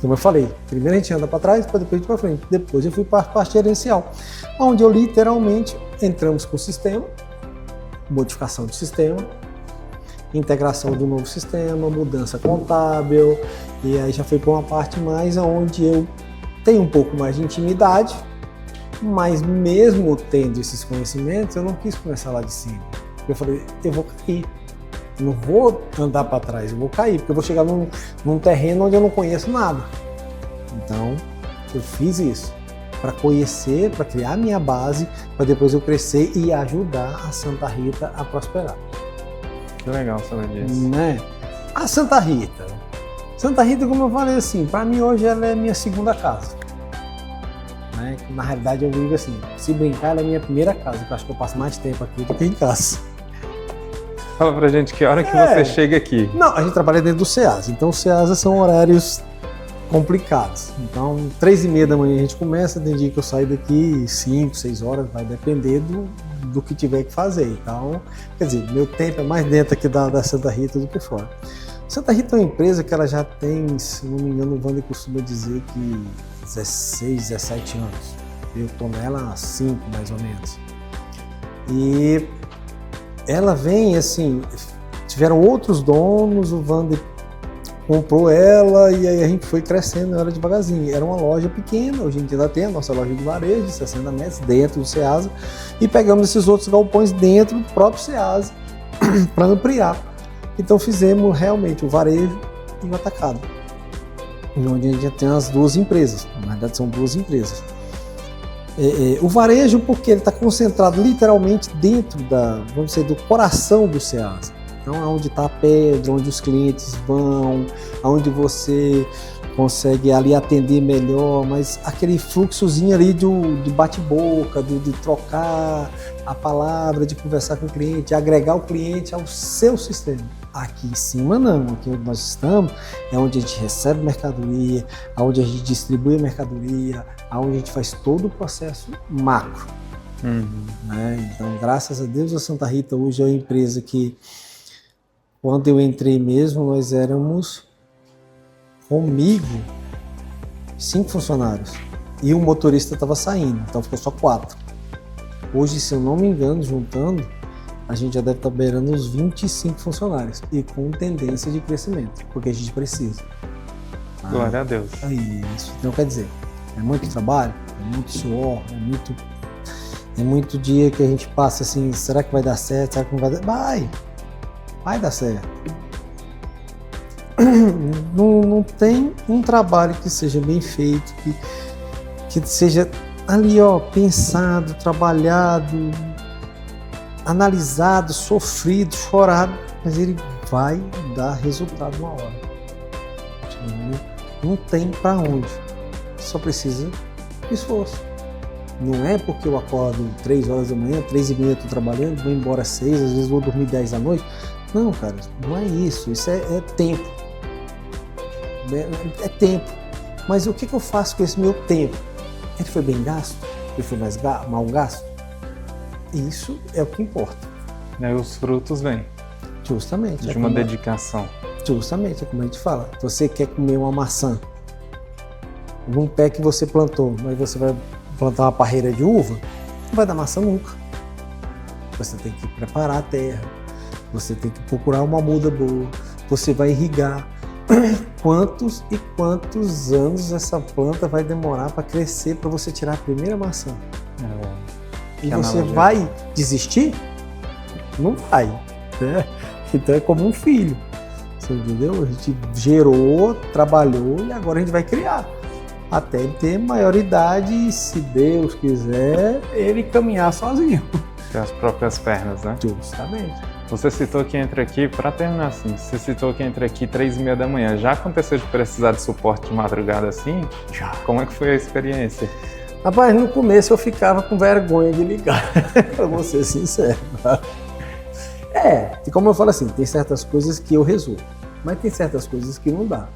como eu falei, primeiro a gente anda para trás, depois a gente para frente. Depois eu fui para a parte gerencial, onde eu literalmente entramos com o sistema, modificação do sistema, integração do novo sistema, mudança contábil, e aí já foi para uma parte mais onde eu tenho um pouco mais de intimidade, mas mesmo tendo esses conhecimentos, eu não quis começar lá de cima. Eu falei, eu vou cair, eu não vou andar para trás, eu vou cair, porque eu vou chegar num terreno onde eu não conheço nada. Então, eu fiz isso para conhecer, para criar a minha base, para depois eu crescer e ajudar a Santa Rita a prosperar. Que legal saber disso. Né? A Santa Rita, como eu falei assim, para mim hoje ela é minha segunda casa. Né? Na realidade eu digo assim, se brincar ela é minha primeira casa, porque eu acho que eu passo mais tempo aqui do que em casa. Fala pra gente que hora que você chega aqui. Não, a gente trabalha dentro do Ceasa, então os Ceasa são horários complicados. Então 3h30 da manhã a gente começa, tem dia que eu saio daqui 5, 6 horas, vai depender do que tiver que fazer. Então, quer dizer, meu tempo é mais dentro aqui da Santa Rita do que fora. Santa Rita é uma empresa que ela já tem, se não me engano, o Wander costuma dizer que 16, 17 anos. Eu estou nela há 5, mais ou menos. E ela vem assim, tiveram outros donos, o Wander comprou ela e aí a gente foi crescendo ela devagarzinho. Era uma loja pequena, hoje a gente ainda tem a nossa loja de varejo de 60 metros dentro do Ceasa e pegamos esses outros galpões dentro do próprio Ceasa para ampliar. Então fizemos realmente o varejo e o atacado, onde a gente já tem as duas empresas, na verdade são duas empresas. O varejo porque ele está concentrado literalmente dentro vamos dizer, do coração do Ceasa. Então, onde está a pedra, onde os clientes vão, onde você consegue ali atender melhor, mas aquele fluxozinho ali do bate-boca, de trocar a palavra, de conversar com o cliente, de agregar o cliente ao seu sistema. Aqui em cima não, aqui onde nós estamos é onde a gente recebe mercadoria, onde a gente distribui a mercadoria, onde a gente faz todo o processo macro. Né? Então, graças a Deus, a Santa Rita hoje é uma empresa que Quando eu entrei mesmo, nós éramos comigo 5 funcionários e o motorista estava saindo, então ficou só 4. Hoje, se eu não me engano, juntando, a gente já deve estar beirando os 25 funcionários e com tendência de crescimento, porque a gente precisa. Glória a Deus. Isso. Então, quer dizer, é muito trabalho, é muito suor, é muito dia que a gente passa assim, será que vai dar certo? Será que não vai dar? Vai dar certo. Não tem um trabalho que seja bem feito, que seja ali, ó, pensado, trabalhado, analisado, sofrido, chorado, mas ele vai dar resultado uma hora. Não tem para onde. Só precisa de esforço. Não é porque eu acordo 3 horas da manhã, 3h30 estou trabalhando, vou embora às 6, às vezes vou dormir 10 da noite. Não, cara, não é isso. Isso é tempo. É tempo. Mas o que eu faço com esse meu tempo? Ele foi bem gasto? Ele foi mal gasto? Isso é o que importa. E aí os frutos vêm. Justamente. De uma dedicação. Justamente, é como a gente fala. Você quer comer uma maçã, num pé que você plantou, mas você vai plantar uma parreira de uva, não vai dar maçã nunca. Você tem que preparar a terra, você tem que procurar uma muda boa, você vai irrigar. Quantos e quantos anos essa planta vai demorar para crescer para você tirar a primeira maçã? E você vai desistir? Não vai. Né? Então é como um filho. Você entendeu? A gente gerou, trabalhou e agora a gente vai criar. Até ele ter maioridade e, se Deus quiser, ele caminhar sozinho. Ter as próprias pernas, né? Justamente. Você citou que entra aqui, para terminar assim, você citou que entra aqui 3h30 da manhã. Já aconteceu de precisar de suporte de madrugada assim? Já. Como é que foi a experiência? Rapaz, no começo eu ficava com vergonha de ligar, pra vou ser sincero. E como eu falo assim, tem certas coisas que eu resolvo, mas tem certas coisas que não dá.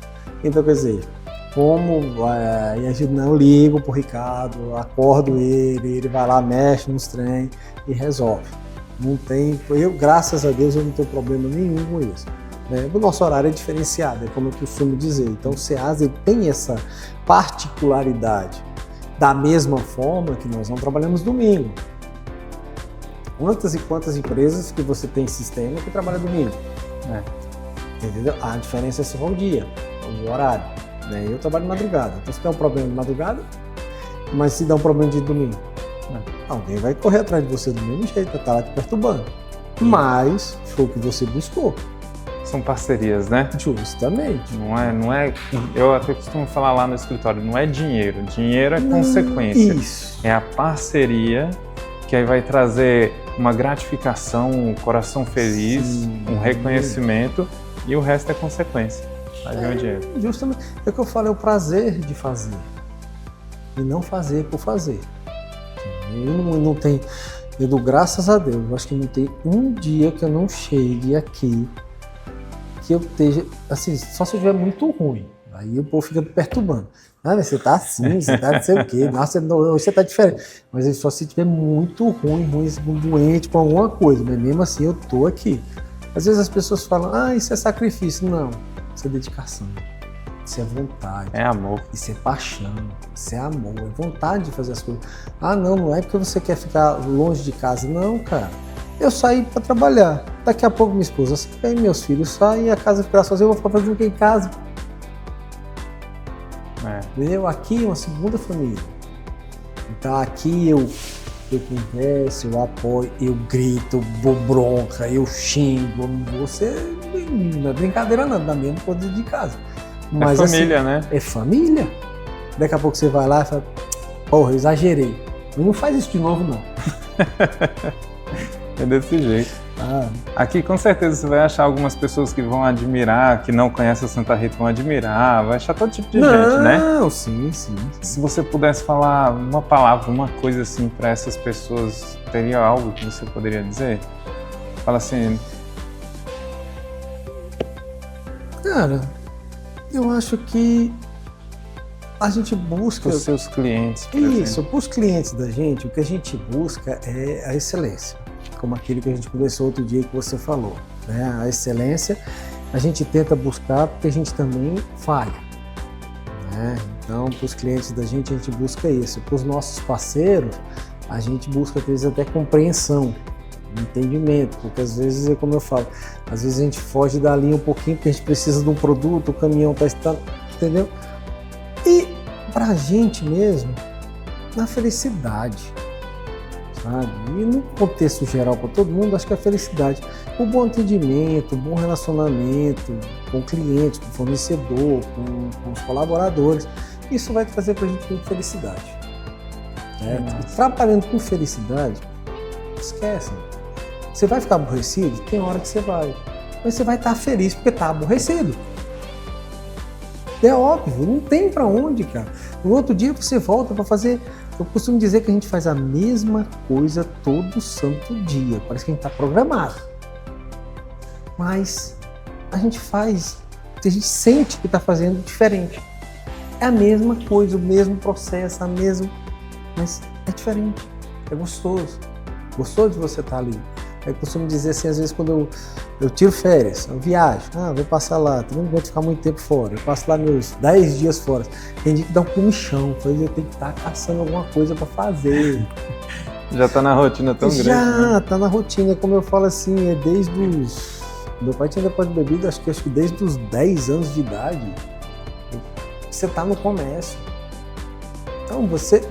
Então, quer dizer, a gente não ligo pro Ricardo, acordo ele vai lá, mexe nos trem e resolve. Não tem, graças a Deus, eu não tenho problema nenhum com isso. Né? O nosso horário é diferenciado, é como eu costumo dizer. Então o SEASA tem essa particularidade. Da mesma forma que nós não trabalhamos domingo. Quantas e quantas empresas que você tem sistema que trabalha domingo? Entendeu? A diferença é só o dia, o horário. Né? Eu trabalho de madrugada. Então se der um problema de madrugada, mas se der um problema de domingo, alguém vai correr atrás de você do mesmo jeito, vai estar lá te perturbando. Mas foi o que você buscou. São parcerias, né? Justamente. Não é. Eu até costumo falar lá no escritório, não é dinheiro. Dinheiro é consequência. Isso. É a parceria que aí vai trazer uma gratificação, um coração feliz, um reconhecimento e o resto é consequência. Aí vem o dinheiro. Justamente. É o que eu falo, é o prazer de fazer. E não fazer por fazer. Eu não tenho. Eu dou graças a Deus. Eu acho que não tem um dia que eu não chegue aqui que eu esteja, assim, só se eu estiver muito ruim. Aí o povo fica me perturbando. Você tá assim, você tá não sei o quê, nossa, você tá diferente. Mas só se estiver muito ruim, doente com alguma coisa, mas mesmo assim eu tô aqui. Às vezes as pessoas falam, isso é sacrifício. Não, isso é dedicação, isso é vontade. É amor. Isso é paixão, isso é amor, é vontade de fazer as coisas. Não é porque você quer ficar longe de casa. Não, cara. Eu saí para trabalhar. Daqui a pouco minha esposa sai, meus filhos saem e a casa ficará sozinha. Eu vou ficar fazendo o que em casa? Entendeu? Aqui é uma segunda família. Então aqui eu converso, eu apoio, eu grito, eu dou bronca, eu xingo. Você não é brincadeira não, da mesma coisa de casa. Mas, é família, assim, né? É família. Daqui a pouco você vai lá e fala, porra, eu exagerei. Não faz isso de novo não. É desse jeito. Aqui com certeza você vai achar algumas pessoas que vão admirar, que não conhecem a Santa Rita vão admirar, vai achar todo tipo de gente, né? Não, sim. Se você pudesse falar uma palavra, uma coisa assim para essas pessoas, teria algo que você poderia dizer? Fala assim. Cara, eu acho que a gente busca... Os seus clientes. Isso, para os clientes da gente, o que a gente busca é a excelência. como aquele que a gente conversou outro dia que você falou, né? A excelência a gente tenta buscar porque a gente também falha, né? Então, para os clientes da gente, a gente busca isso. Para os nossos parceiros, a gente busca, às vezes, até compreensão, entendimento, porque às vezes, é como eu falo, às vezes a gente foge da linha um pouquinho porque a gente precisa de um produto, o caminhão está estando, entendeu? E para a gente mesmo, na felicidade, sabe? E no contexto geral para todo mundo, acho que a felicidade, o bom atendimento, o bom relacionamento com o cliente, com o fornecedor, com os colaboradores, isso vai trazer para a gente felicidade. Trabalhando com felicidade, esquece. Você vai ficar aborrecido? Tem hora que você vai. Mas você vai estar feliz porque está aborrecido. É óbvio, não tem para onde, cara. No outro dia você volta para fazer... Eu costumo dizer que a gente faz a mesma coisa todo santo dia. Parece que a gente está programado. Mas a gente faz... A gente sente que está fazendo diferente. É a mesma coisa, o mesmo processo, a mesma... Mas é diferente. É gostoso. Gostou de você estar ali. Eu costumo dizer assim, às vezes quando eu tiro férias, eu viajo, vou passar lá, também não vou ficar muito tempo fora, eu passo lá meus 10 dias fora, tem dia que dá um comichão, eu tenho que estar caçando alguma coisa para fazer. Já está na rotina tão grande. Já está na rotina, como eu falo assim, é desde os... Meu pai tinha depois de bebida, acho que desde os 10 anos de idade, você está no comércio. Então você...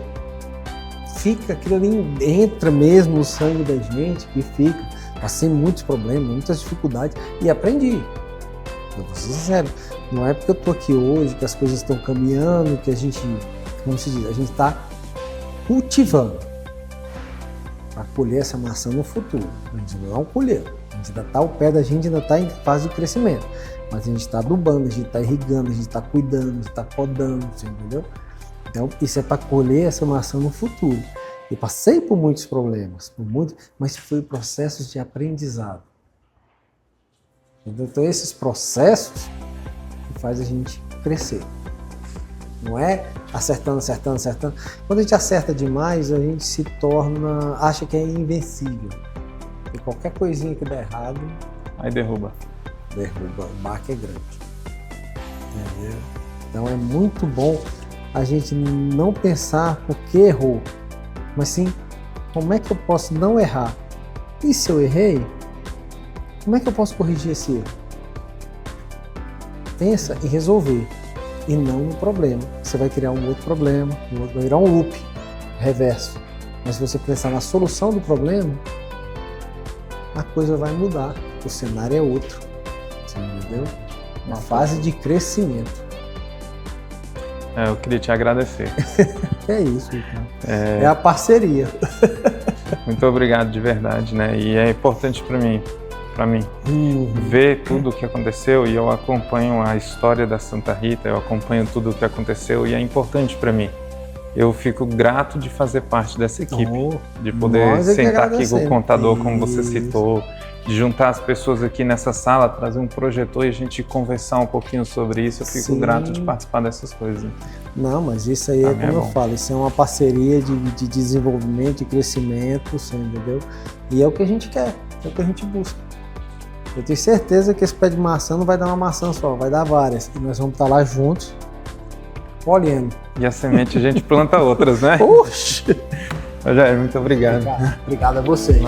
fica, aquilo ali entra mesmo no sangue da gente, que fica, passei muitos problemas, muitas dificuldades e aprendi. Eu vou ser sincero, não é porque eu tô aqui hoje, que as coisas estão caminhando, que a gente, como se diz, a gente está cultivando para colher essa maçã no futuro. A gente não colheu, a gente ainda está ao pé da gente, ainda está em fase de crescimento, mas a gente está adubando, a gente está irrigando, a gente está cuidando, a gente está podando, você entendeu? Então, isso é para colher essa maçã no futuro. Eu passei por muitos problemas, mas foi processos de aprendizado. Então, esses processos que faz a gente crescer. Não é acertando. Quando a gente acerta demais, a gente se torna, acha que é invencível. E qualquer coisinha que der errado... Aí derruba. O barco é grande. Entendeu? Então, é muito bom a gente não pensar por que errou, mas sim, como é que eu posso não errar? E se eu errei, como é que eu posso corrigir esse erro? Pensa em resolver e não no problema. Você vai criar um outro problema, vai virar um loop reverso. Mas se você pensar na solução do problema, a coisa vai mudar, o cenário é outro. Você entendeu? Uma fase de crescimento. Eu queria te agradecer. É isso, então. É a parceria. Muito obrigado de verdade, né? E é importante para mim, ver tudo o que aconteceu, e eu acompanho a história da Santa Rita, eu acompanho tudo o que aconteceu e é importante para mim. Eu fico grato de fazer parte dessa equipe, de poder sentar aqui com o contador, como você citou, de juntar as pessoas aqui nessa sala, trazer um projetor e a gente conversar um pouquinho sobre isso. Eu fico grato de participar dessas coisas. Não, mas isso aí é como eu falo, isso é uma parceria de desenvolvimento, de crescimento, você entendeu? E é o que a gente quer, é o que a gente busca. Eu tenho certeza que esse pé de maçã não vai dar uma maçã só, vai dar várias. E nós vamos estar lá juntos, colhendo. E a semente a gente planta outras, né? Oxe! Jair, muito obrigado. Obrigado a você.